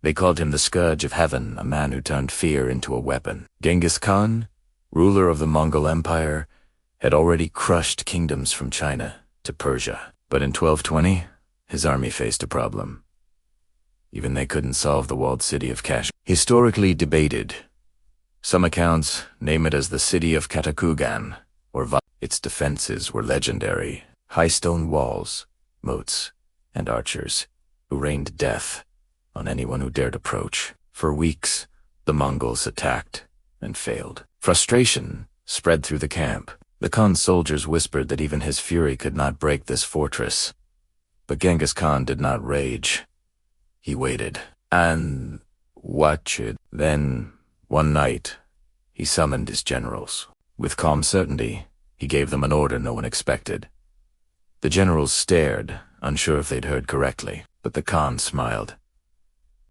They called him the Scourge of Heaven, a man who turned fear into a weapon. Genghis Khan, ruler of the Mongol Empire, had already crushed kingdoms from China to Persia. But in 1220, his army faced a problem. Even they couldn't solve the walled city of Kashmir. Historically debated, some accounts name it as the city of Katakugan, or its defenses were legendary. High stone walls, moats, and archers who rained death on anyone who dared approach. For weeks, the Mongols attacked and failed. Frustration spread through the camp. The Khan's soldiers whispered that even his fury could not break this fortress. But Genghis Khan did not rage. He waited and watched. Then, one night, he summoned his generals. With calm certainty, he gave them an order no one expected. The generals stared, unsure if they'd heard correctly, but the Khan smiled.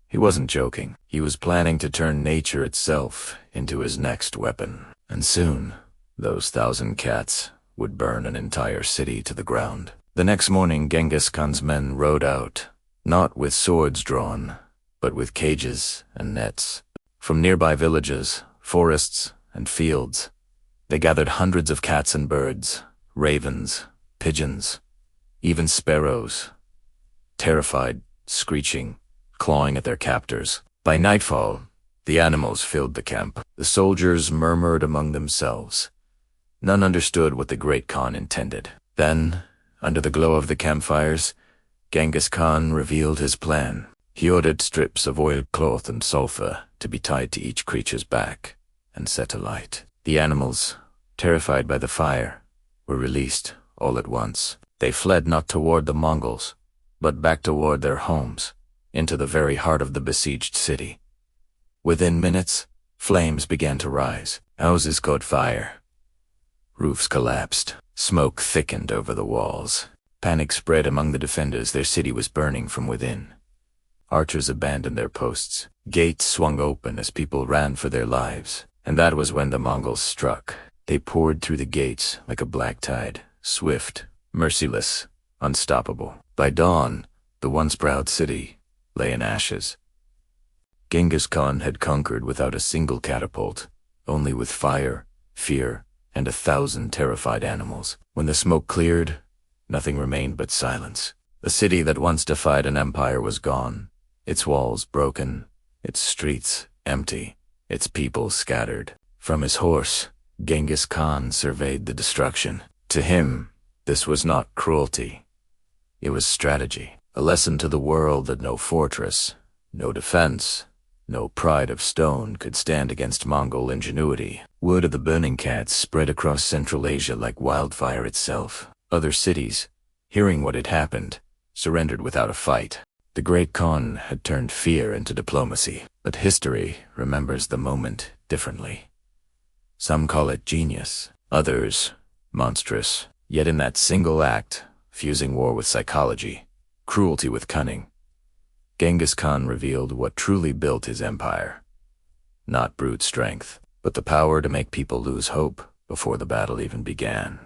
He wasn't joking. He was planning to turn nature itself into his next weapon. And soon, those 1,000 cats would burn an entire city to the ground. The next morning, Genghis Khan's men rode out, not with swords drawn, but with cages and nets. From nearby villages, forests, and fields, they gathered hundreds of cats and birds, ravens, pigeons, even sparrows, terrified, screeching, clawing at their captors. By nightfall, the animals filled the camp. The soldiers murmured among themselves. None understood what the great Khan intended. Then, under the glow of the campfires, Genghis Khan revealed his plan. He ordered strips of oiled cloth and sulfur to be tied to each creature's back and set alight. The animals, terrified by the fire, were released all at once. They fled not toward the Mongols, but back toward their homes, into the very heart of the besieged city. Within minutes, flames began to rise. Houses caught fire. Roofs collapsed. Smoke thickened over the walls. Panic spread among the defenders. Their city was burning from within. Archers abandoned their posts. Gates swung open as people ran for their lives. And that was when the Mongols struck. They poured through the gates like a black tide, swift, merciless, unstoppable. By dawn, the once proud city lay in ashes. Genghis Khan had conquered without a single catapult, only with fire, fear, and 1,000 terrified animals. When the smoke cleared, nothing remained but silence. The city that once defied an empire was gone, its walls broken, its streets empty, its people scattered. From his horse, Genghis Khan surveyed the destruction. To him, this was not cruelty. It was strategy, a lesson to the world that no fortress, no defense, no pride of stone could stand against Mongol ingenuity. Word of the burning cats spread across Central Asia like wildfire itself. Other cities, hearing what had happened, surrendered without a fight. The great Khan had turned fear into diplomacy, but history remembers the moment differently. Some call it genius, others monstrous. Yet in that single act, fusing war with psychology, cruelty with cunning, Genghis Khan revealed what truly built his empire. Not brute strength, but the power to make people lose hope before the battle even began.